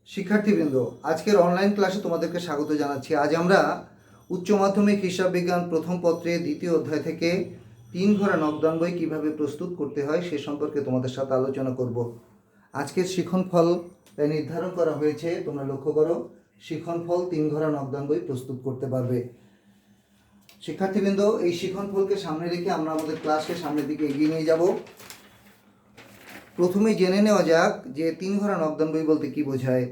শিক্ষার্থীবৃন্দ, আজকের অনলাইন ক্লাসে তোমাদেরকে স্বাগত জানাচ্ছি। আজ আমরা উচ্চ মাধ্যমিক হিসাব বিজ্ঞান প্রথম পত্রে দ্বিতীয় অধ্যায় থেকে 3 ঘোড়া নকদান বই কীভাবে প্রস্তুত করতে হয় সে সম্পর্কে তোমাদের সাথে আলোচনা করব। আজকের শিক্ষণফল নির্ধারণ করা হয়েছে, তোমরা লক্ষ্য করো। শিক্ষণফল 3 ঘোড়া নকদান বই প্রস্তুত করতে পারবে। শিক্ষার্থীবৃন্দ, এই শিক্ষণফলকে সামনে রেখে আমরা আমাদের ক্লাসকে সামনের দিকে এগিয়ে নিয়ে যাব। প্রথমেই জেনে নেওয়া যাক যে 3 ঘোড়া নকদান বই বলতে কী বোঝায়।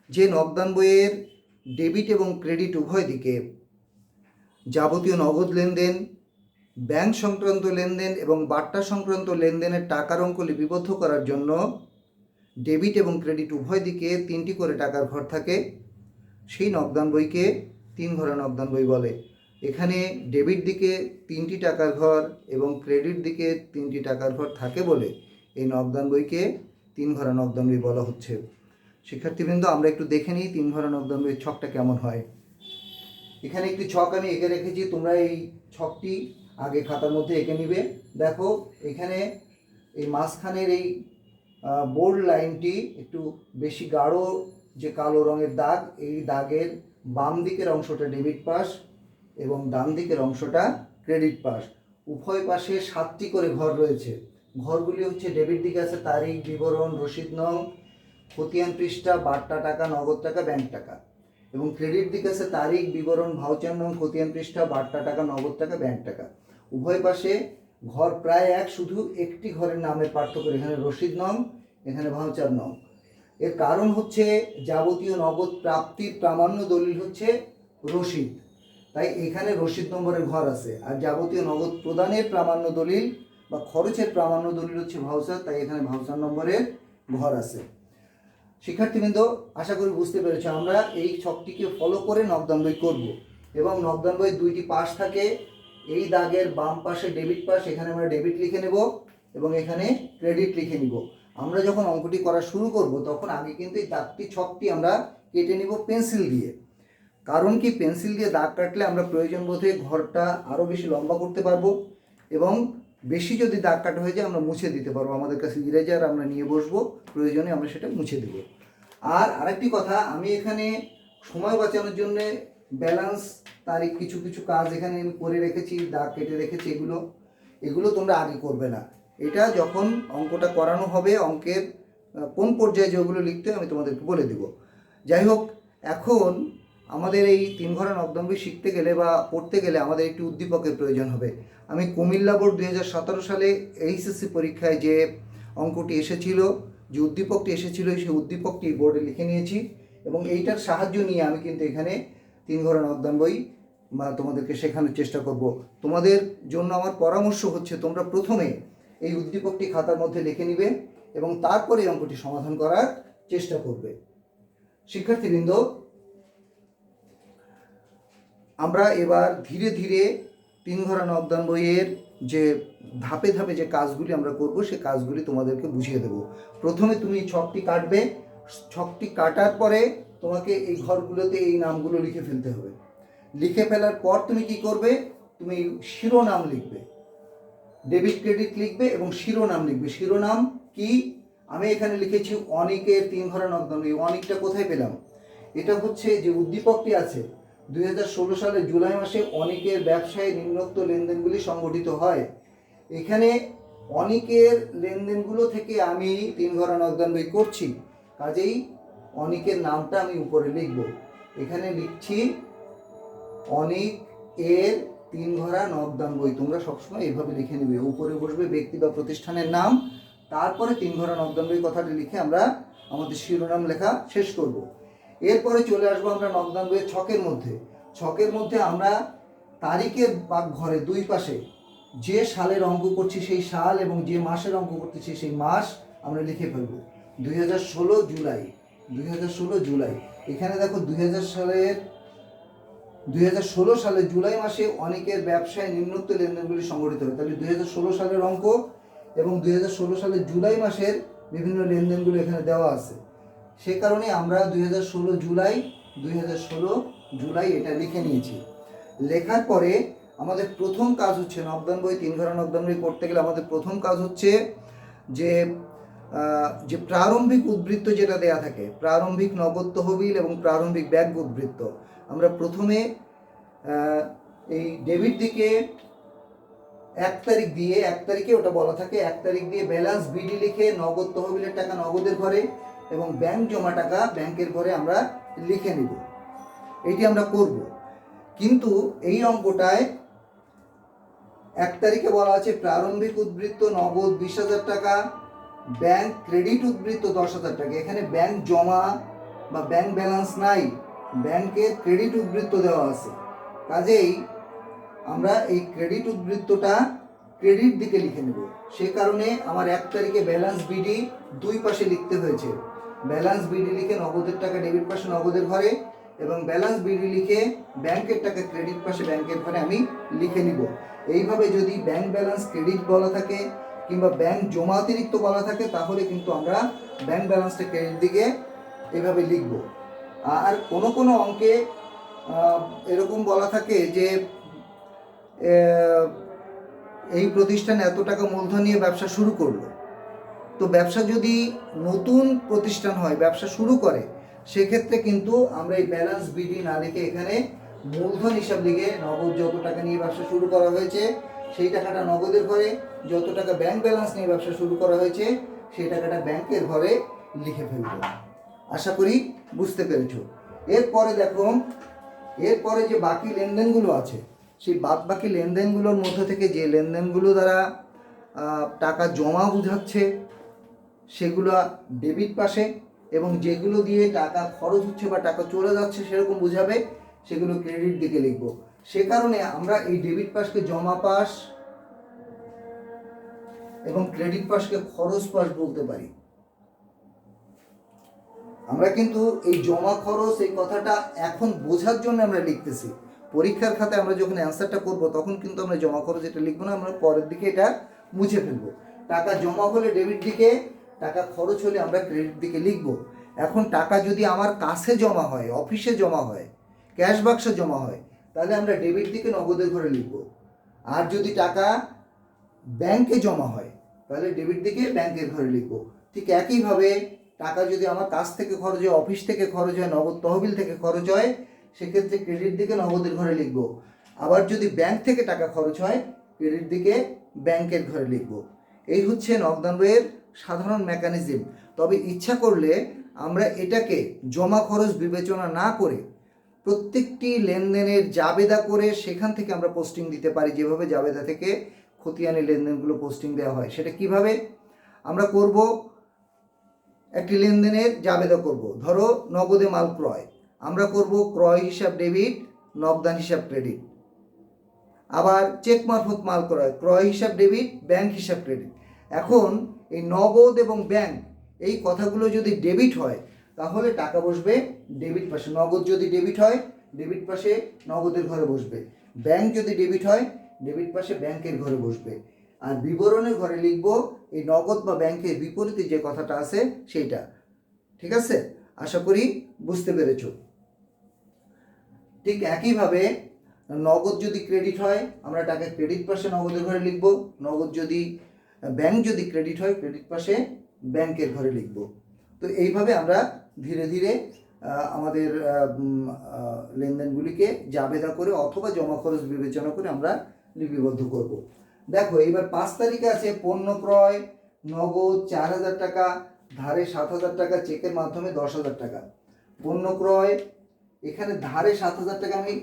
যে নকদান বইয়ের ডেবিট এবং ক্রেডিট উভয় দিকে যাবতীয় নগদ লেনদেন, ব্যাংক সংক্রান্ত লেনদেন এবং বার্তা সংক্রান্ত লেনদেনের টাকার অঙ্ক লিপিবদ্ধ করার জন্য ডেবিট এবং ক্রেডিট উভয় দিকে 3টি করে টাকার ঘর থাকে, সেই নকদান বইকে 3 ঘোড়া নকদান বই বলে। এখানে ডেবিট দিকে 3টি টাকার ঘর এবং ক্রেডিট দিকে 3টি টাকার ঘর থাকে বলে এই নকদান বইকে 3 ঘোড়া নকদান বই বলা হচ্ছে। শিক্ষার্থীবৃন্দ, আমরা একটু দেখে নিই 3 ঘোড়া নকদান বইয়ের ছকটা কেমন হয়। এখানে একটি ছক আমি এঁকে রেখেছি, তোমরা এই ছকটি আগে খাতার মধ্যে এঁকে নিবে। দেখো, এখানে এই মাঝখানের এই বোল্ড লাইনটি একটু বেশি গাঢ়, যে কালো রঙের দাগ, এই দাগের বাম দিকের অংশটা ডেবিট পাশ এবং ডান দিকের অংশটা ক্রেডিট পাশ। উভয় পাশে 7টি করে ঘর রয়েছে। ঘরগুলি হচ্ছে, ডেবিট দিকে আছে তারিখ, বিবরণ, রসিদ নং, খতিয়ান পৃষ্ঠা, বার্তা টাকা, নগদ টাকা, ব্যাংক টাকা। এবং ক্রেডিট দিকে আছে তারিখ, বিবরণ, ভাউচার নং, খতিয়ান পৃষ্ঠা, বার্তা টাকা, নগদ টাকা, ব্যাংক টাকা। উভয় পাশে ঘর প্রায় এক, শুধু একটি ঘরের নামের পার্থক্য, এখানে রসিদ নং, এখানে ভাউচার নং। এর কারণ হচ্ছে যাবতীয় নগদ প্রাপ্তির প্রামাণ্য দলিল হচ্ছে রসিদ, তাই এখানে রসিদ নম্বরের ঘর আছে। আর যাবতীয় নগদ প্রদানের প্রামাণ্য দলিল বা খরচের প্রামাণ্য দলিল হচ্ছে ভাউচার, তাই এখানে ভাউচার নম্বরের ঘর আছে। শিক্ষার্থীবৃন্দ, আশা করি বুঝতে পেরেছ। আমরা এই ছকটিকে ফলো করে নকদান বই করব এবং নকদান বই 2টি পাশ থাকে। এই দাগের বাম পাশে ডেবিট পাশ, এখানে আমরা ডেবিট লিখে নেব এবং এখানে ক্রেডিট লিখে নিব। আমরা যখন অঙ্কটি করা শুরু করব তখন আগে কিন্তু এই দাগটি ছকটি আমরা কেটে নিব পেন্সিল দিয়ে। কারণ কি, পেন্সিল দিয়ে দাগ কাটলে আমরা প্রয়োজন বোধে ঘরটা আরও বেশি লম্বা করতে পারবো এবং বেশি যদি দাগ কাটা হয়ে যায় আমরা মুছে দিতে পারবো। আমাদের কাছে ইরেজার আমরা নিয়ে বসবো, প্রয়োজনে আমরা সেটা মুছে দেব। আর আরেকটি কথা, আমি এখানে সময় বাঁচানোর জন্য ব্যালেন্স, তারিখ, কিছু কিছু কাজ এখানে আমি করে রেখেছি, দাগ কেটে রেখেছি। এগুলো তোমরা আগে করবে না। এটা যখন অঙ্কটা করানো হবে, অঙ্কের কোন পর্যায়ে যেগুলো লিখতে আমি তোমাদেরকে বলে দেব। যাই হোক, এখন আমাদের এই 3 ঘোড়া নকদান বই শিখতে গেলে বা পড়তে গেলে আমাদের একটি উদ্দীপকের প্রয়োজন হবে। আমি কুমিল্লা বোর্ড 2017 সালে এইচএসসি পরীক্ষায় যে অঙ্কটি এসেছিল, যে উদ্দীপকটি এসেছিল, সেই উদ্দীপকটি বোর্ডে লিখে নিয়েছি এবং এইটার সাহায্য নিয়ে আমি কিন্তু এখানে 3 ঘোড়া নকদান বই তোমাদেরকে শেখানোর চেষ্টা করব। তোমাদের জন্য আমার পরামর্শ হচ্ছে, তোমরা প্রথমে এই উদ্দীপকটি খাতার মধ্যে লিখে নিবে এবং তারপরে অঙ্কটি সমাধান করার চেষ্টা করবে। শিক্ষার্থীবৃন্দ, আমরা এবার ধীরে ধীরে 3 ঘোড়া নকদান বইয়ের যে ধাপে ধাপে যে কাজগুলি আমরা করব সে কাজগুলি তোমাদেরকে বুঝিয়ে দেব। প্রথমে তুমি ছকটি কাটবে। ছকটি কাটার পরে তোমাকে এই ঘরগুলোতে এই নামগুলো লিখে ফেলতে হবে। লিখে ফেলার পর তুমি কি করবে, তুমি শিরোনাম লিখবে, ডেবিট ক্রেডিট লিখবে এবং শিরোনাম লিখবে। শিরোনাম কি, আমি এখানে লিখেছি অনিকের 3 ঘোড়া নকদান বই। অনিকটা কোথায় পেলাম? এটা হচ্ছে যে উদ্দীপকটি আছে, 2016 সালের জুলাই মাসে অনিকের ব্যবসায় নিম্নোক্ত লেনদেনগুলি সংগঠিত হয়। এখানে অনিকের লেনদেনগুলো থেকে আমি 3 ঘোড়া নকদান বই করছি, কাজেই অনিকের নামটা আমি উপরে লিখব। এখানে লিখছি অনিক এর 3 ঘোড়া নকদান বই। তোমরা সবসময় এইভাবে লিখে নেবে, উপরে বসবে ব্যক্তি বা প্রতিষ্ঠানের নাম, তারপরে 3 ঘোড়া নকদান বই কথাটি লিখে আমরা আমাদের শিরোনাম লেখা শেষ করব। এরপরে চলে আসবো আমরা নকদান বইয়ের ছকের মধ্যে। ছকের মধ্যে আমরা তারিখের ঘরে 2 পাশে যে সালের অঙ্ক করছি সেই সাল এবং যে মাসের অঙ্ক করতেছি সেই মাস আমরা লিখে ফেলবো। 2016 জুলাই, 2016 জুলাই। এখানে দেখো 2016 সালের জুলাই মাসে অনেকের ব্যবসায় নিম্নোক্ত লেনদেনগুলি সংগঠিত হয়। তাহলে 2016 সালের অঙ্ক এবং 2016 সালের জুলাই মাসের বিভিন্ন লেনদেনগুলো এখানে দেওয়া আছে। সে কারণে আমরা 2016 জুলাই এটা লিখে নিয়েছি। লেখার পরে আমাদের প্রথম কাজ হচ্ছে, নকদান বই 3 ঘোড়া নকদান বই করতে গেলে আমাদের প্রথম কাজ হচ্ছে যে যে প্রারম্ভিক উদ্বৃত্ত যেটা দেয়া থাকে, প্রারম্ভিক নগদ তহবিল এবং প্রারম্ভিক ব্যাংক উদ্বৃত্ত, আমরা প্রথমে এই ডেবিট দিকে 1 তারিখ দিয়ে, 1 তারিখে ওটা বলা থাকে, 1 তারিখ দিয়ে ব্যালেন্স বিডি লিখে নগদ তহবিলের টাকা নগদের ঘরে এবং ব্যাংক জমা টাকা ব্যাংকের ঘরে আমরা লিখে নিব। এইটি আমরা করব। কিন্তু এই অঙ্কটায় 1 তারিখে বলা আছে প্রারম্ভিক উদ্বৃত্ত নগদ 20,000 টাকা, ব্যাংক ক্রেডিট উদ্বৃত্ত 10,000 টাকা। এখানে ব্যাংক জমা বা ব্যাংক ব্যালেন্স নাই, ব্যাংকের ক্রেডিট উদ্বৃত্ত দেওয়া আছে। কাজেই আমরা এই ক্রেডিট উদ্বৃত্তটা ক্রেডিট দিকে লিখে নেব। সে কারণে আমার 1 তারিখে ব্যালেন্স বিডি দুই পাশে লিখতে হয়েছে। ব্যালেন্স বিডি লিখে নগদের টাকা ডেবিট পাশে নগদের ঘরে এবং ব্যালেন্স বিডি লিখে ব্যাংকের টাকা ক্রেডিট পাশে ব্যাংকের ঘরে আমি লিখে নিব। এইভাবে যদি ব্যাংক ব্যালেন্স ক্রেডিট বলা থাকে কিংবা ব্যাংক জমা অতিরিক্ত বলা থাকে, তাহলে কিন্তু আমরা ব্যাংক ব্যালেন্সটা ক্রেডিট দিকে এইভাবে লিখব। আর কোনো অঙ্কে এরকম বলা থাকে যে এই প্রতিষ্ঠান এত টাকা মূলধন নিয়ে ব্যবসা শুরু করলো। তো ব্যবসা যদি নতুন প্রতিষ্ঠান হয়, ব্যবসা শুরু করে, সেক্ষেত্রে কিন্তু আমরা এই ব্যালেন্স বিডি না লিখে এখানে মূলধন হিসাব লিখে নগদ যত টাকা নিয়ে ব্যবসা শুরু করা হয়েছে সেই টাকাটা নগদের ঘরে, যত টাকা ব্যাংক ব্যালেন্স নিয়ে ব্যবসা শুরু করা হয়েছে সেই টাকাটা ব্যাংকের ঘরে লিখে ফেলব। আশা করি বুঝতে পেরেছ। এরপরে দেখো, এরপরে যে বাকি লেনদেনগুলো আছে, সেই বাকি লেনদেনগুলোর মধ্যে থেকে যে লেনদেনগুলো দ্বারা টাকা জমা বোঝাচ্ছে সেগুলো ডেবিট পাশে, এবং যেগুলো দিয়ে টাকা খরচ হচ্ছে বা টাকা চলে যাচ্ছে সেরকম বোঝাবে সেগুলো ক্রেডিট দিকে লিখব। সে কারণে আমরা এই ডেবিট পাশকে জমা পাশ এবং ক্রেডিট পাশকে খরচ পাশ বলতে পারি। আমরা কিন্তু এই জমা খরচ এই কথাটা এখন বোঝার জন্য আমরা লিখতেছি। পরীক্ষার খাতায় আমরা যখন অ্যান্সারটা করব তখন কিন্তু আমরা জমা খরচ এটা লিখবো না, আমরা পরের দিকে এটা মুছে ফেলবো। টাকা জমা হলে ডেবিট দিকে, টাকা খরচ হলে আমরা ক্রেডিট দিকে লিখব। এখন টাকা যদি আমার কাছে জমা হয়, অফিসে জমা হয়, ক্যাশ বাক্সে জমা হয়, তাহলে আমরা ডেবিট দিকে নগদের ঘরে লিখব। আর যদি টাকা ব্যাংকে জমা হয় তাহলে ডেবিট দিকে ব্যাংকের ঘরে লিখব। ঠিক একইভাবে টাকা যদি আমার কাছ থেকে খরচ হয়, অফিস থেকে খরচ হয়, নগদ তহবিল থেকে খরচ হয়, সেক্ষেত্রে ক্রেডিট দিকে নগদের ঘরে লিখব। আবার যদি ব্যাংক থেকে টাকা খরচ হয়, ক্রেডিট দিকে ব্যাংকের ঘরে লিখব। এই হচ্ছে নগদান বইয়ের সাধারণ মেকানিজম। তবে ইচ্ছা করলে আমরা এটাকে জমা খরচ বিবেচনা না করে প্রত্যেকটি লেনদেনের জাবেদা করে সেখান থেকে আমরা পোস্টিং দিতে পারি। যেভাবে জাবেদা থেকে খতিয়ানি লেনদেনগুলো পোস্টিং দেওয়া হয়, সেটা কিভাবে আমরা করব? একটি লেনদেনের জাবেদা করব। ধরো নগদে মাল ক্রয়, আমরা করব ক্রয় হিসাব ডেবিট, নগদান হিসাব ক্রেডিট। আবার চেক মারফত মাল ক্রয়, ক্রয় হিসাব ডেবিট, ব্যাংক হিসাব ক্রেডিট। এখন এই নগদ এবং ব্যাংক এই কথাগুলো যদি ডেবিট হয় তাহলে টাকা বসবে ডেবিট পাশে। নগদ যদি ডেবিট হয় ডেবিট পাশে নগদের ঘরে বসবে, ব্যাংক যদি ডেবিট হয় ডেবিট পাশে ব্যাংকের ঘরে বসবে। আর বিবরণের ঘরে লিখব এই নগদ বা ব্যাংকের বিপরীতে যে কথাটা আছে সেইটা। ঠিক আছে? আশা করি বুঝতে পেরেছ। ঠিক একইভাবে নগদ যদি ক্রেডিট হয় আমরা টাকা ক্রেডিট পাশে নগদের ঘরে লিখব, নগদ যদি ব্যাংক যদি ক্রেডিট হয় ক্রেডিট পাশে ব্যাংকের ঘরে লিখব। তো এইভাবে আমরা ধীরে ধীরে আমাদের লেনদেনগুলিকে জাবেদা করে অথবা জমা খরচ বিবেচনা করে আমরা লিপিবদ্ধ করব। দেখো এবার 5 তারিখে আছে পণ্য ক্রয় নগদ 4,000 টাকা, ধারে 7,000 টাকা, চেকের মাধ্যমে 10,000 টাকা। পণ্য ক্রয়, এখানে ধারে 7,000 টাকা আমি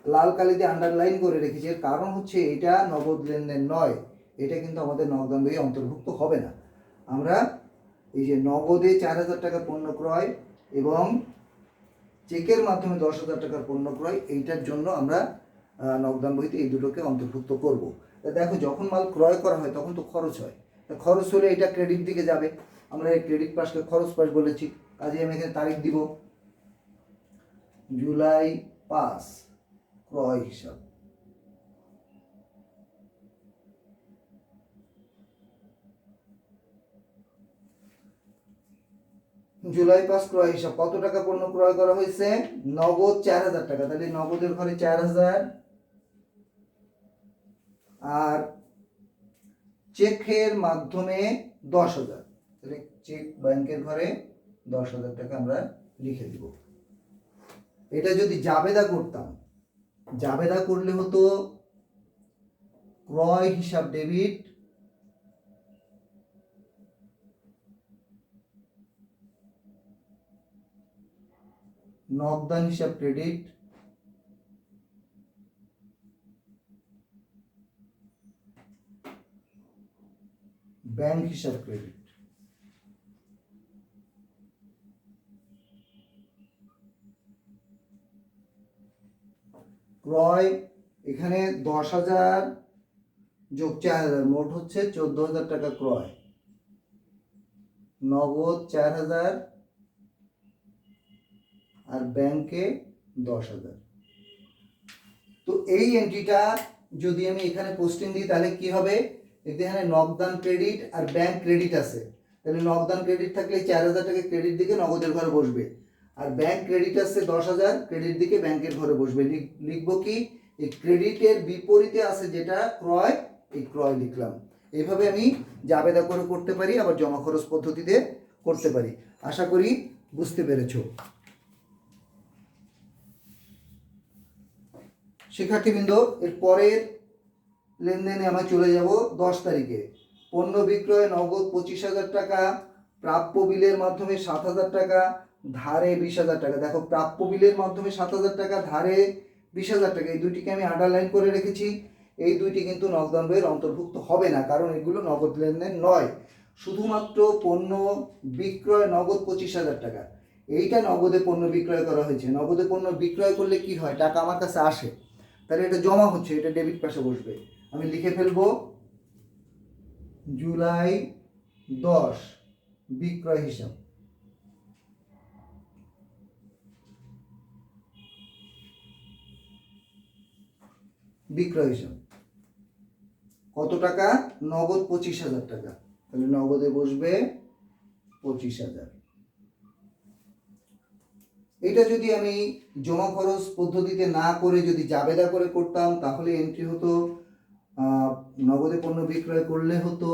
লাল কালি দিয়ে আন্ডারলাইন করে রেখেছি। এর কারণ হচ্ছে এটা নগদ লেনদেন নয়, এটা কিন্তু আমাদের নগদান বইয়ে অন্তর্ভুক্ত হবে না। আমরা এই যে নগদে 4,000 টাকা পণ্য ক্রয় এবং চেকের মাধ্যমে 10,000 টাকার পণ্য ক্রয়, এইটার জন্য আমরা নগদান বইতে এই দুটোকে অন্তর্ভুক্ত করব। দেখো যখন মাল ক্রয় করা হয় তখন তো খরচ হয়, খরচ হলে এটা ক্রেডিট দিকে যাবে। আমরা এই ক্রেডিট পাশকে খরচ পাশ বলেছি, কাজে আমি এখানে তারিখ দিব জুলাই 5 ক্রয় হিসাব। জুলাই 5 ক্রয় হিসাব। কত টাকা পণ্য ক্রয় করা হয়েছে? নগদ 4,000 টাকা, তাহলে নগদের ঘরে 4,000 আর চেকের মাধ্যমে 10,000, তাহলে চেক ব্যাংকের ঘরে 10,000 টাকা আমরা লিখে দিব। এটা যদি জাবেদা করতাম, জাবেদা করলে হতো ক্রয় হিসাব ডেবিট, নগদান হিসাব ক্রেডিট, ব্যাংক হিসাব ক্রেডিট। ক্রয় এখানে 10,000 যোগ 4,000 মোট হচ্ছে 14,000 টাকা ক্রয়, নগদ 4,000 আর ব্যাংকে 10,000। তো এই এন্ট্রিটা যদি আমি এখানে পোস্টিং দিই তাহলে কি হবে, এখানে নগদান ক্রেডিট আর ব্যাংক ক্রেডিট আছে, তাহলে নগদান ক্রেডিট থাকলে 4,000 টাকা ক্রেডিট দিকে নগদের ঘরে বসবে, আর ব্যাংক ক্রেডিট আছে 10,000 ক্রেডিট দিকে ব্যাংকের ঘরে বসবে। লিখবো কি, এই ক্রেডিটের বিপরীতে আছে যেটা ক্রয়, এই ক্রয় লিখলাম। এইভাবে আমি জাবেদা করে করতে পারি, আবার জমা খরচ পদ্ধতিতে করতে পারি। আশা করি বুঝতে পেরেছো। শিক্ষার্থীবৃন্দ, এর পরের লেনদেনে আমরা চলে যাব 10 তারিখে। পণ্য বিক্রয় নগদ 25,000 টাকা, প্রাপ্য বিলের মাধ্যমে 7,000 টাকা, ধারে 20,000 টাকা। দেখো, প্রাপ্য বিলের মাধ্যমে 7,000 টাকা, ধারে 20,000 টাকা, এই দুইটিকে আমি আন্ডারলাইন করে রেখেছি। এই দুইটি কিন্তু নগদান বইয়ের অন্তর্ভুক্ত হবে না, কারণ এগুলো নগদ লেনদেন নয়। শুধুমাত্র পণ্য বিক্রয় নগদ 25,000 টাকা, এইটা নগদে পণ্য বিক্রয় করা হয়েছে। নগদে পণ্য বিক্রয় করলে কি হয়, টাকা আমার কাছে আসে, তাহলে এটা জমা হচ্ছে, এটা ডেবিট পাশে বসবে। আমি লিখে ফেলবো জুলাই 10 বিক্রয় হিসাব। বিক্রয় হিসাব কত টাকা, নগদ 25,000 টাকা, তাহলে নগদে বসবে 25,000। এটা যদি আমি জমা খরচ পদ্ধতিতে না করে যদি জাবেদা করে করতাম তাহলে এন্ট্রি হতো নগদে পণ্য বিক্রয় করলে হতো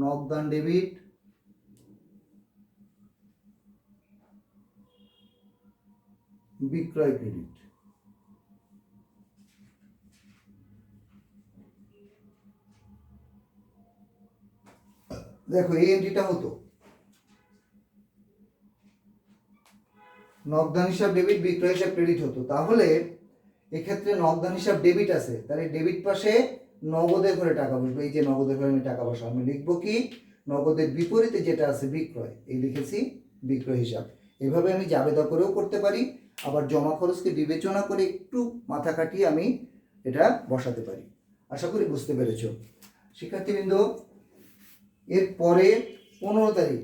নগদান ডেবিট, বিক্রয় ক্রেডিট। দেখো, এই এন্ট্রিটা হতো নগদান হিসাব ডেবিট, বিক্রয় হিসাব ক্রেডিট হতো। তাহলে এক্ষেত্রে নগদান হিসাব ডেবিট আছে, তাহলে ডেবিট পাশে নগদের ঘরে টাকা বসবে। এই যে নগদের ঘরে আমি টাকা বসাবো, আমি লিখবো কি, নগদের বিপরীতে যেটা আছে বিক্রয়, এই লিখেছি বিক্রয় হিসাব। এভাবে আমি জাবেদা করেও করতে পারি, আবার জমা খরচকে বিবেচনা করে একটু মাথা খাটিয়ে আমি এটা বসাতে পারি। আশা করি বুঝতে পেরেছ। শিক্ষার্থীবৃন্দ, এরপরে 15 তারিখ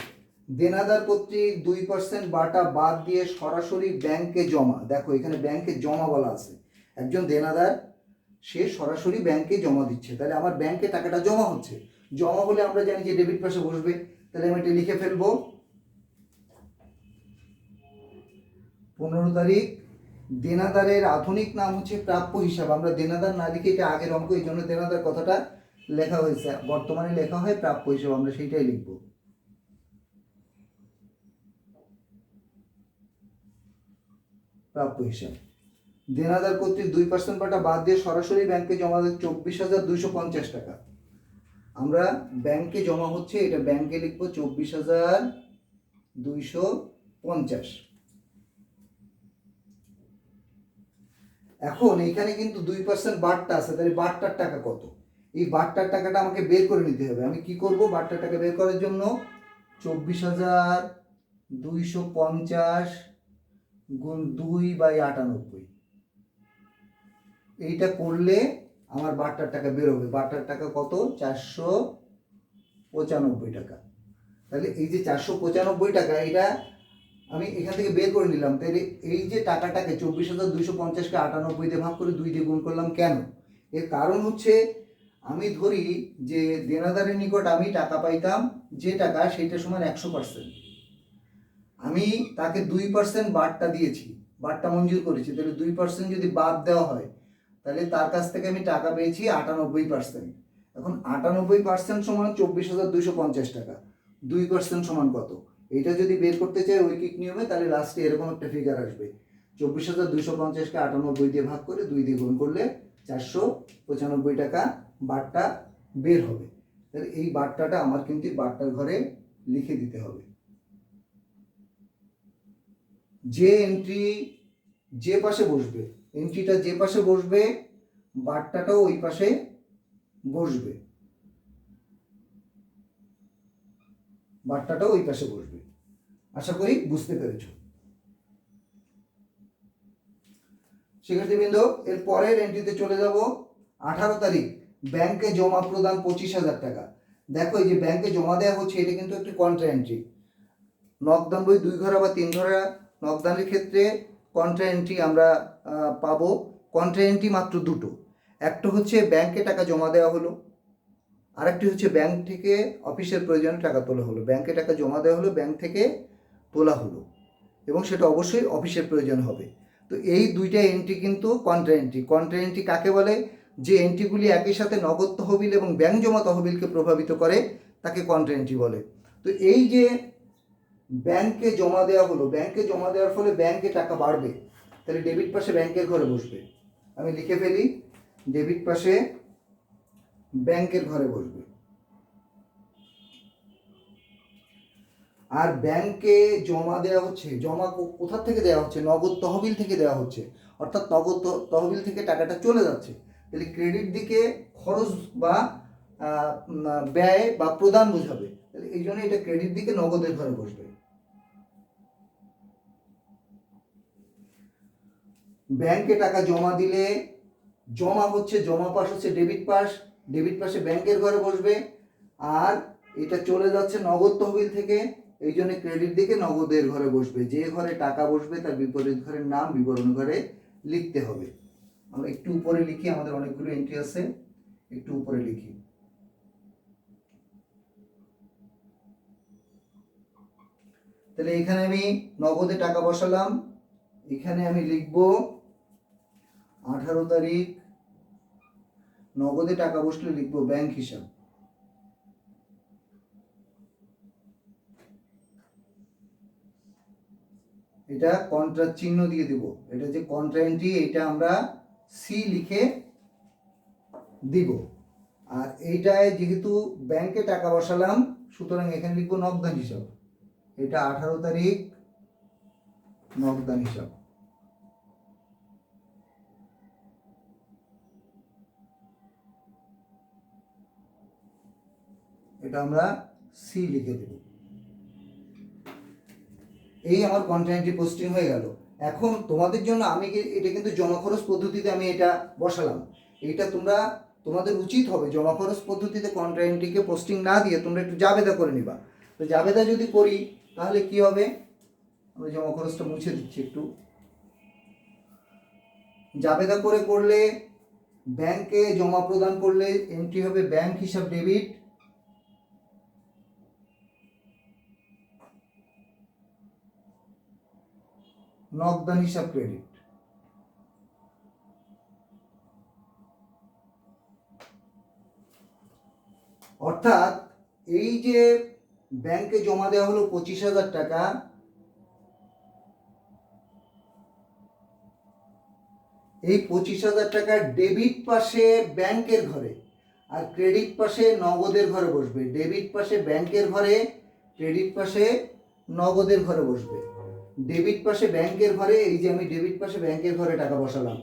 দেনাদার কর্তৃক 2% বাটা বাদ দিয়ে সরাসরি ব্যাংকে জমা। দেখো, এখানে ব্যাংকে জমা বলা আছে, একজন দেনাদার সে সরাসরি ব্যাংকে জমা দিচ্ছে, তাহলে আমার ব্যাংকে টাকাটা জমা হচ্ছে। জমা হলে আমরা জানি যে ডেবিট পাশে বসবে, তাহলে আমি এটা লিখে ফেলবো 15 তারিখ দেনাদারের আধুনিক নাম হচ্ছে প্রাপ্য হিসাব। আমরা দেনাদার না লিখে এটা আগের অঙ্ক, এই জন্য দেনাদার কথাটা লেখা হয়েছে, বর্তমানে লেখা হয় প্রাপ্য হিসাব, আমরা সেইটাই লিখবো। প্রাপ্য হিসাব দেনাদার কর্তৃক 2% বাটা বাদ দিয়ে সরাসরি ব্যাংকে জমা দেয় 24,250 টাকা। আমরা ব্যাংকে জমা হচ্ছে, এটা ব্যাংকে লিখবো 24,250। এখন এখানে কিন্তু 2% বাড়টা আছে, তাহলে বাড়টার টাকা কত, এই বাড়টার টাকাটা আমাকে বের করে নিতে হবে। আমি কি করব, বাড়টার টাকা বের করার জন্য 24,250 গুণ 2/98, এইটা করলে আমার বার্তার টাকা বেরোবে। বার্তার টাকা কত, 495 টাকা। তাহলে এই যে 495 টাকা, এটা আমি এখান থেকে বের করে নিলাম। তাহলে এই যে টাকাটাকে 24,250-কে 98 দিয়ে ভাগ করে 2 দিয়ে গুণ করলাম কেন, এর কারণ হচ্ছে আমি ধরি যে দেনাদারের নিকট আমি টাকা পাইতাম যে টাকা, সেইটা সমান 100%। আমি তাকে 2% বাদটা দিয়েছি, বাদটা মঞ্জুর করেছি, তাহলে 2% যদি বাদ দেওয়া হয় তাহলে তার কাছ থেকে আমি টাকা পেয়েছি 98%। এখন 98% সমান 24,250 টাকা, 2% সমান কত, এটা যদি বের করতে চাই ঐকিক নিয়মে, তাহলে লাস্টে এরকম একটা ফিগার আসবে। 24,250-কে 98 দিয়ে ভাগ করে 2 দিয়ে গুণ করলে 495 টাকা বার্তা বের হবে। তাহলে এই বার্তাটা আমার কিন্তু বার্তার ঘরে লিখে দিতে হবে। যে এন্ট্রি যে পাশে বসবে, এন্ট্রিটা যে পাশে বসবে, বার্তাটাও ওই পাশে বসবে, বার্তাটাও ওই পাশে বসবে। আশা করি বুঝতে পেরেছ। শিক্ষার্থীবৃন্দ, এর পরের এন্ট্রিতে চলে যাব। 18 তারিখ ব্যাংকে জমা প্রদান 25,000 টাকা। দেখো এই যে ব্যাংকে জমা দেওয়া হচ্ছে, এটা কিন্তু একটি কন্ট্রা এন্ট্রি। নকদান বই 2 ঘরা বা 3 ঘরা নকদানের ক্ষেত্রে কন্ট্রা এন্ট্রি আমরা পাবো। কন্ট্রা এন্ট্রি মাত্র দুটো, একটা হচ্ছে ব্যাংকে টাকা জমা দেওয়া হলো, আরেকটি হচ্ছে ব্যাংক থেকে অফিসের প্রয়োজনে টাকা তোলা হলো। ব্যাংকে টাকা জমা দেওয়া হলো, ব্যাংক থেকে তোলা হলো, এবং সেটা অবশ্যই অফিসের প্রয়োজন হবে। তো এই দুইটা এন্ট্রি কিন্তু কন্ট্রা এন্ট্রি। কন্ট্রা এন্ট্রি কাকে বলে? যে এন্ট্রিগুলি একই সাথে নগদ তহবিল এবং ব্যাংক জমা তহবিলকে প্রভাবিত করে তাকে কন্ট্রা এন্ট্রি বলে। তো এই যে ব্যাংকে জমা দেওয়া হলো, ব্যাংকে জমা দেওয়ার ফলে ব্যাংকে টাকা বাড়বে, তাহলে ডেবিট পাশে ব্যাংকের ঘরে বসবে। আমি লিখে ফেলি, ডেবিট পাশে ব্যাংকের ঘরে বসবে। আর ব্যাংকে জমা দেওয়া হচ্ছে, জমা কোথা থেকে দেওয়া হচ্ছে? নগদ তহবিল থেকে দেওয়া হচ্ছে, অর্থাৎ নগদ তহবিল থেকে টাকাটা চলে যাচ্ছে। তাহলে ক্রেডিট দিকে খরচ বা ব্যয় বা প্রদান বোঝাবে, তাহলে এই জন্য এটা ক্রেডিট দিকে নগদের ঘরে বসবে। ব্যাংকে টাকা জমা দিলে জমা হচ্ছে, জমা পাশ হচ্ছে ডেবিট পাশ, ডেবিট পাশে ব্যাংকের ঘরে বসবে। আর এটা চলে যাচ্ছে নগদ তহবিল থেকে, এই জন্য ক্রেডিট দিকে নগদের ঘরে বসবে। যে ঘরে টাকা বসবে তার বিপরীত ঘরের নাম বিবরণ ঘরে লিখতে হবে। আমরা একটু উপরে লিখি, আমাদের অনেকগুলো এন্ট্রি আছে, একটু উপরে লিখি। তাহলে এখানে আমি নগদে টাকা বসালাম, এখানে আমি লিখব 18 তারিখ নগদে টাকা বসলে লিখব ব্যাংক হিসাব। এটা কন্ট্রা চিহ্ন দিয়ে দেব, এটা যে কন্ট্রা এন্ট্রি এটা আমরা সি লিখে দিব। আর এইটায় যেহেতু ব্যাংকে টাকা বসালাম, সুতরাং এখানে লিখব নগদান হিসাব। এটা 18 তারিখ নগদান হিসাব। এটা আমরা সি লিখে দেব। এই আমার কন্ট্রা এন্ট্রি পোস্টিং হয়ে গেল। এখন তোমাদের জন্য আমি এটা কিন্তু জমা খরচ পদ্ধতিতে আমি এটা বসালাম। এটা তোমাদের উচিত হবে জমা খরচ পদ্ধতিতে কন্ট্রা এন্ট্রিকে পোস্টিং না দিয়ে তোমরা একটু জাবেদা করে নিবা। তো জাবেদা যদি করি তাহলে কি হবে? আমি জমা খরচটা মুছে দিচ্ছি একটু। জাবেদা করলে ব্যাংকে জমা প্রদান করলে এন্ট্রি হবে ব্যাংক হিসাব ডেবিট, নগদান হিসাব ক্রেডিট। অর্থাৎ এই যে ব্যাংকে জমা দেওয়া হলো 25,000 টাকা, এই 25,000 টাকা ডেবিট পাশে ব্যাংকের ঘরে আর ক্রেডিট পাশে নগদের ঘরে বসবে। ডেবিট পাশে ব্যাংকের ঘরে, ক্রেডিট পাশে নগদের ঘরে বসবে। ডেবিট পাশে ব্যাংকের ঘরে, এই যে আমি ডেবিট পাশে ব্যাংকের ঘরে টাকা বসালাম।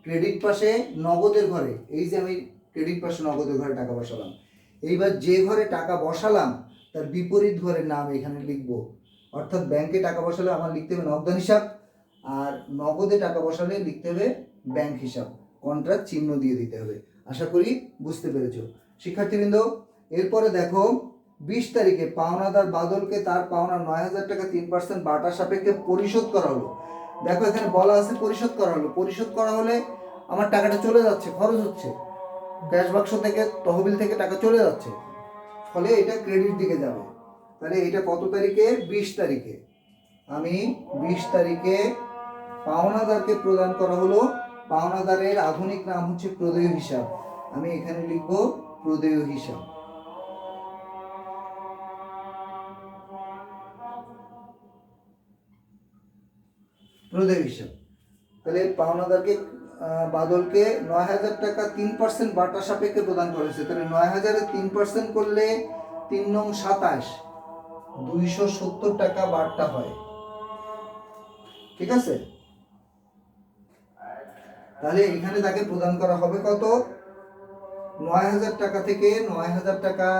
ক্রেডিট পাশে নগদের ঘরে, এই যে আমি ক্রেডিট পাশে নগদের ঘরে টাকা বসালাম। এইবার যে ঘরে টাকা বসালাম তার বিপরীত ঘরের নাম এখানে লিখব। অর্থাৎ ব্যাংকে টাকা বসালে আমার লিখতে হবে নগদান হিসাব, আর নগদে টাকা বসালে লিখতে হবে ব্যাংক হিসাব। কন্ট্রা চিহ্ন দিয়ে দিতে হবে। আশা করি বুঝতে পেরেছো শিক্ষার্থীবৃন্দ। এরপরে দেখো 20 তারিখে পাওনাদার বাদলকে তার পাওনা 9,000 টাকা 3% বাটা সাপেক্ষে পরিশোধ করা হলো। দেখো এখানে বলা আছে পরিশোধ করা হলো। পরিশোধ করা হলে আমার টাকাটা চলে যাচ্ছে, খরচ হচ্ছে, ক্যাশ বাক্স থেকে তহবিল থেকে টাকা চলে যাচ্ছে, ফলে এটা ক্রেডিট দিকে যাবে। তাহলে এটা কত তারিখে? 20 তারিখে। আমি 20 তারিখে পাওনাদারকে প্রদান করা হলো। পাওনাদারের আধুনিক নাম হচ্ছে প্রদেয় হিসাব। আমি এখানে লিখব প্রদেয় হিসাব। প্রদেয় হিসাব। তাহলে পাওনাদারকে বাদলকে 9,000 টাকা 3% বাটা সাপেক্ষে প্রদান করেছে। তাহলে 9,000-এ 3% করলে 3 নং 27, 270 টাকা বাট্টা হয়। ঠিক আছে, তাহলে এখানে তাকে প্রদান করা হবে কত? 9,000 টাকা থেকে 9,000 টাকা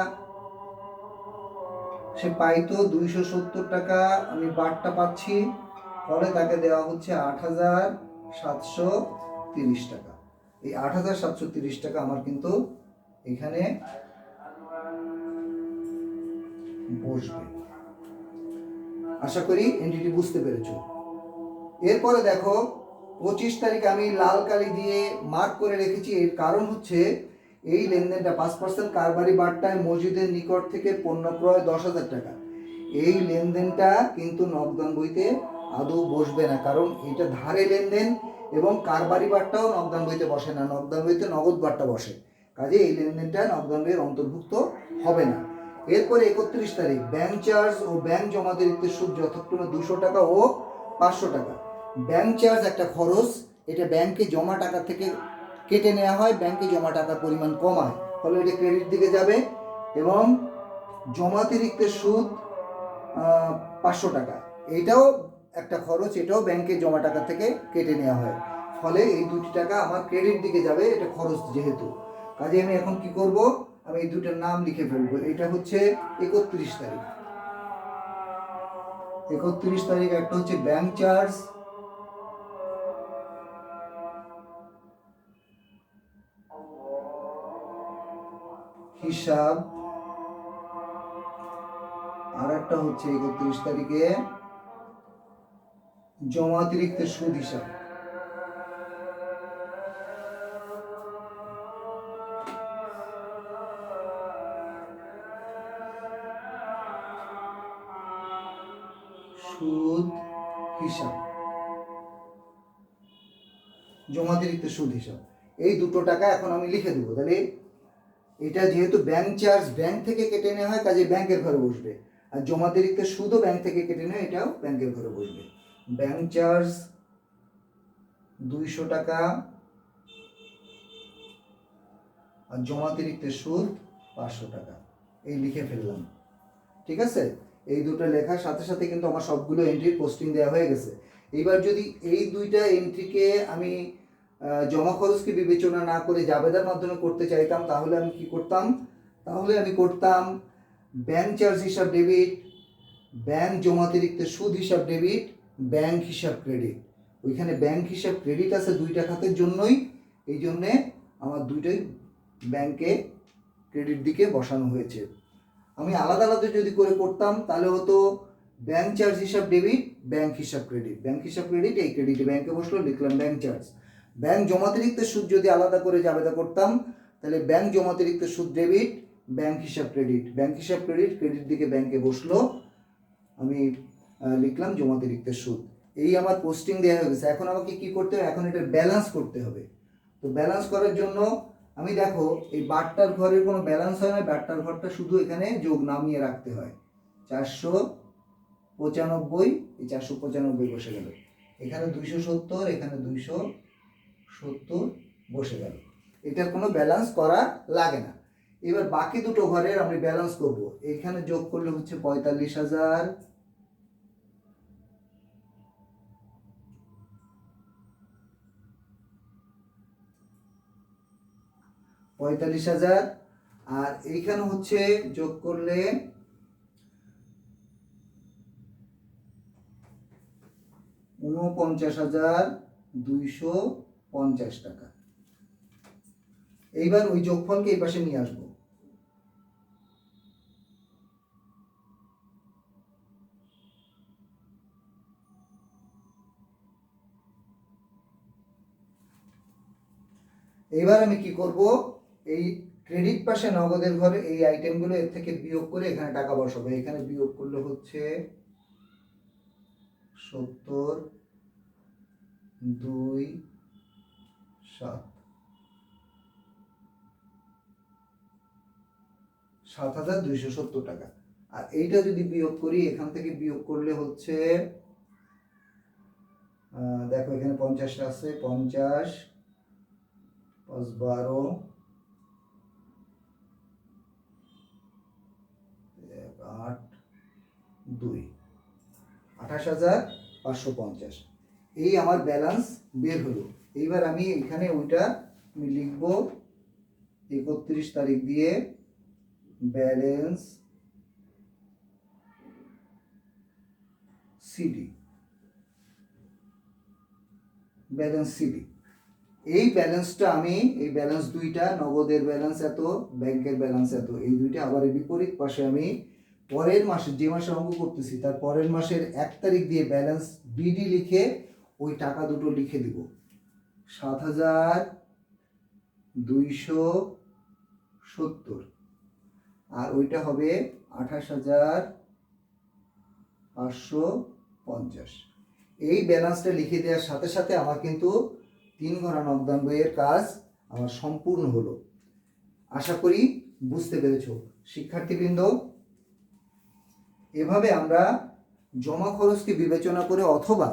সে পাইতো, 270 টাকা আমি বাট্টা পাচ্ছি, ফলে তাকে দেওয়া হচ্ছে 8,730 টাকা। এই 8,730 টাকা আমার কিন্তু এখানে বসবে। আশা করি এন্টিটি বুঝতে পেরেছো। এরপরে দেখো 25 তারিখ আমি লাল কালি দিয়ে মার্ক করে রেখেছি। এর কারণ হচ্ছে এই লেনদেনটা 5% কারবারি বাট্টায় মসজিদের নিকট থেকে পণ্য ক্রয় 10,000 টাকা। এই লেনদেনটা কিন্তু নগদান বইতে আদৌ বসবে না, কারণ এটা ধারে লেনদেন এবং কারবারি বাট্টাও নগদান বইতে বসে না, নগদান বইতে নগদ বাট্টা বসে। কাজে এই লেনদেনটা নগদান বইয়ের অন্তর্ভুক্ত হবে না। এরপরে 31 তারিখ ব্যাংক চার্জ ও ব্যাংক জমাতিরিক্ত সুদ যথাক্রমে 200 টাকা ও 500 টাকা। ব্যাংক চার্জ একটা খরচ, এটা ব্যাংকে জমা টাকা থেকে কেটে নেওয়া হয়, ব্যাংকে জমা টাকার পরিমাণ কমায়, ফলে এটা ক্রেডিট দিকে যাবে। এবং জমাতিরিক্ত সুদ 500 টাকা, এটাও একটা খরচ, এটাও ব্যাংকে জমা টাকা থেকে কেটে নেওয়া হয়, ফলে এই 2টি টাকা আমার ক্রেডিট দিকে যাবে, এটা খরচ যেহেতু। কাজে আমি এখন কি করব, আমি এই দুটার নাম লিখে ফেলবো। এটা হচ্ছে 31 তারিখ। 31 তারিখ একটা হচ্ছে ব্যাংক চার্জ, হিসাব, আর একটা হচ্ছে 31 তারিখে জমাতিরিক্ত সুদ হিসাব। সুদ হিসাব, জমাতিরিক্ত সুদ হিসাব, এই দুটো টাকা এখন আমি লিখে দেবো। তাহলে এটা যেহেতু ব্যাংক চার্জ ব্যাংক থেকে কেটে নেওয়া হয়, কাজে ব্যাংকের ঘরে বসবে, আর জমাতিরিক্ত সুদও ব্যাংক থেকে কেটে নেওয়া, এটাও ব্যাংকের ঘরে বসবে। ব্যাংক চার্জ 200 টাকা আর জমাতিরিক্ত সুদ 500 টাকা, এই লিখে ফেললাম। ঠিক আছে, এই দুটো লেখার সাথে সাথে কিন্তু আমার সবগুলো এন্ট্রির পোস্টিং দেওয়া হয়ে গেছে। এইবার যদি এই দুইটা এন্ট্রিকে আমি জমা খরচকে বিবেচনা না করে জাবেদার মাধ্যমে করতে চাইতাম, তাহলে আমি কি করতাম? তাহলে আমি করতাম ব্যাংক চার্জ হিসাব ডেবিট, ব্যাংক জমাতিরিক্ত সুদ হিসাব ডেবিট, ব্যাংক হিসাব ক্রেডিট। ওইখানে ব্যাংক হিসাব ক্রেডিট আছে দুইটা খাতের জন্যই, এই জন্যে আমার দুইটাই ব্যাংকে ক্রেডিট দিকে বসানো হয়েছে। আমি আলাদা আলাদা যদি করে করতাম তাহলে হতো ব্যাংক চার্জ হিসাব ডেবিট, ব্যাংক হিসাব ক্রেডিট, ব্যাংক হিসাব ক্রেডিট, এই ক্রেডিটে ব্যাংকে বসলো, লিখলাম ব্যাংক চার্জ। ব্যাংক জমাতিরিক্ত সুদ যদি আলাদা করে জাবেদা করতাম, তাহলে ব্যাংক জমাতিরিক্ত সুদ ডেবিট, ব্যাংক হিসাব ক্রেডিট, ব্যাংক হিসাব ক্রেডিট, ক্রেডিট দিকে ব্যাংকে বসলো, আমি লিখলাম জমাতিরিক্ত সুদ। এই আমার পোস্টিং দেওয়া হয়ে গেছে। এখন আমাকে কি করতে হবে? এখন এটার ব্যালেন্স করতে হবে। তো ব্যালেন্স করার জন্য আমি দেখো এই বাট্টার ঘরের কোনো ব্যালেন্স হয় না, বাট্টার ঘরটা শুধু এখানে যোগ নামিয়ে রাখতে হয়। 495, এই 495 বসে গেল, এখানে 270, এখানে 270 বসে গেল, এটার কোনো ব্যালেন্স করা লাগে না। এবার বাকি দুটো ঘরের আমি ব্যালেন্স করব। এখানে যোগ করলে হচ্ছে 45,000, আর এইখানে হচ্ছে যোগ করলে 49,250 টাকা। এইবার ওই যোগফলকে এই পাশে নিয়ে আসবো। এবার আমি কি করব, এই ক্রেডিট পাশে নগদের ঘরে এই আইটেমগুলো এর থেকে বিয়োগ করে এখানে টাকা বসাবো। এখানে বিয়োগ করলে হচ্ছে 70, 2, 7, 7,270 টাকা। আর এইটা যদি বিয়োগ করি, এখান থেকে বিয়োগ করলে হচ্ছে দেখো এখানে 50টা আছে, 50 5 12 8 2 28,550 এই আমার ব্যালেন্স বের হলো। এইবার আমি এখানে ওইটা আমি লিখব 31 তারিখ দিয়ে ব্যালেন্স সিডি, ব্যালেন্স সিডি। এই ব্যালেন্সটা আমি এই ব্যালেন্স দুইটা, নগদের ব্যালেন্স এত, ব্যাংকের ব্যালেন্স এত, এই দুইটা আবার এই বিপরীত পাশে আমি পরের মাসে, যে মাসে অঙ্ক করতেছি তার পরের মাসের 1 তারিখ দিয়ে ব্যালেন্স বিডি লিখে ওই টাকা দুটো লিখে দিব। 7,270 আর ওইটা হবে 28,550। এই ব্যালেন্সটা লিখে দেওয়ার সাথে সাথে আমার কিন্তু 3 ঘন্টা নকদান বইয়ের কাজ আমার সম্পূর্ণ হলো। আশা করি বুঝতে পেরেছো শিক্ষার্থীবৃন্দ। এভাবে আমরা জমা খরচকে বিবেচনা করে অথবা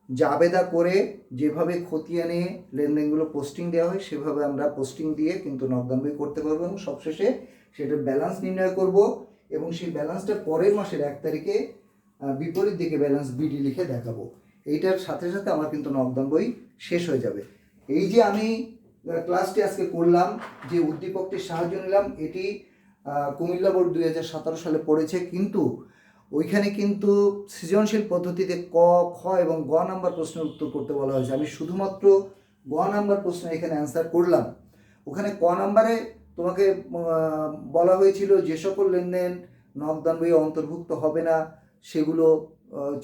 জাবেদা করে যেভাবে খতিয়ানে লেনদেনগুলো পোস্টিং দেওয়া হয় সেভাবে আমরা পোস্টিং দিয়ে কিন্তু নকদান বই করতে পারবো এবং সবশেষে সেটার ব্যালেন্স নির্ণয় করব এবং সেই ব্যালেন্সটা পরের মাসের 1 তারিখে বিপরীত দিকে ব্যালেন্স বিডি লিখে দেখাবো। এইটার সাথে সাথে আমার কিন্তু নকদান বই শেষ হয়ে যাবে। এই যে আমি ক্লাসটি আজকে করলাম, যে উদ্দীপকটির সাহায্য নিলাম, এটি কুমিল্লা বোর্ড 2017 সালে পড়েছে, কিন্তু ওইখানে কিন্তু সৃজনশীল পদ্ধতিতে ক, খ এবং গ নাম্বার প্রশ্নের উত্তর করতে বলা হয়েছে। আমি শুধুমাত্র গ নাম্বার প্রশ্ন এখানে অ্যান্সার করলাম। ওখানে ক নাম্বারে তোমাকে বলা হয়েছিল যে সকল লেনদেন নকদান বইয়ে অন্তর্ভুক্ত হবে না সেগুলো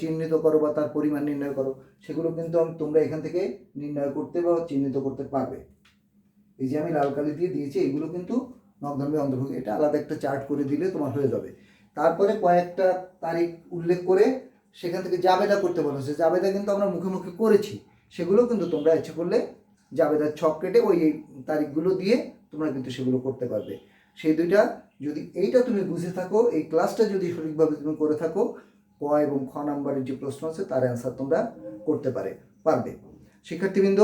চিহ্নিত করো বা তার পরিমাণ নির্ণয় করো। সেগুলো কিন্তু তোমরা এখান থেকে নির্ণয় করতে বা চিহ্নিত করতে পারবে। এই যে আমি লাল কালি দিয়ে দিয়েছি, এগুলো কিন্তু নকদান বইয়ে অন্তর্ভুক্ত। এটা আলাদা একটা চার্ট করে দিলে তোমার হয়ে যাবে। তারপরে কয়েকটা তারিখ উল্লেখ করে সেখান থেকে জাবেদা করতে বলা হয়েছে। জাবেদা কিন্তু আমরা মুখে মুখে করেছি, সেগুলো কিন্তু তোমরা ইচ্ছে করলে জাবেদার ছক কেটে ওই তারিখগুলো দিয়ে তোমরা কিন্তু সেগুলো করতে পারবে। সেই দুইটা যদি এইটা তুমি বুঝে থাকো, এই ক্লাসটা যদি সঠিকভাবে তুমি করে থাকো, ক এবং খ নাম্বারের যে প্রশ্ন আছে তার অ্যান্সার তোমরা করতে পারবে। শিক্ষার্থীবৃন্দ,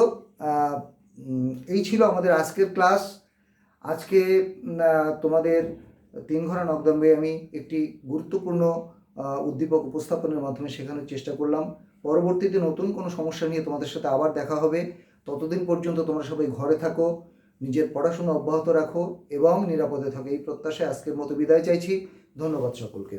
এই ছিল আমাদের আজকের ক্লাস। আজকে তোমাদের 3 ঘন্টা নকদান বই আমি একটি গুরুত্বপূর্ণ উদ্দীপক উপস্থাপনের মাধ্যমে শেখানোর চেষ্টা করলাম। পরবর্তীতে নতুন কোনো সমস্যা নিয়ে তোমাদের সাথে আবার দেখা হবে। ততদিন পর্যন্ত তোমরা সবাই ঘরে থাকো, নিজের পড়াশোনা অব্যাহত রাখো এবং নিরাপদে থাকো, এই প্রত্যাশায় আজকের মতো বিদায় চাইছি। ধন্যবাদ সকলকে।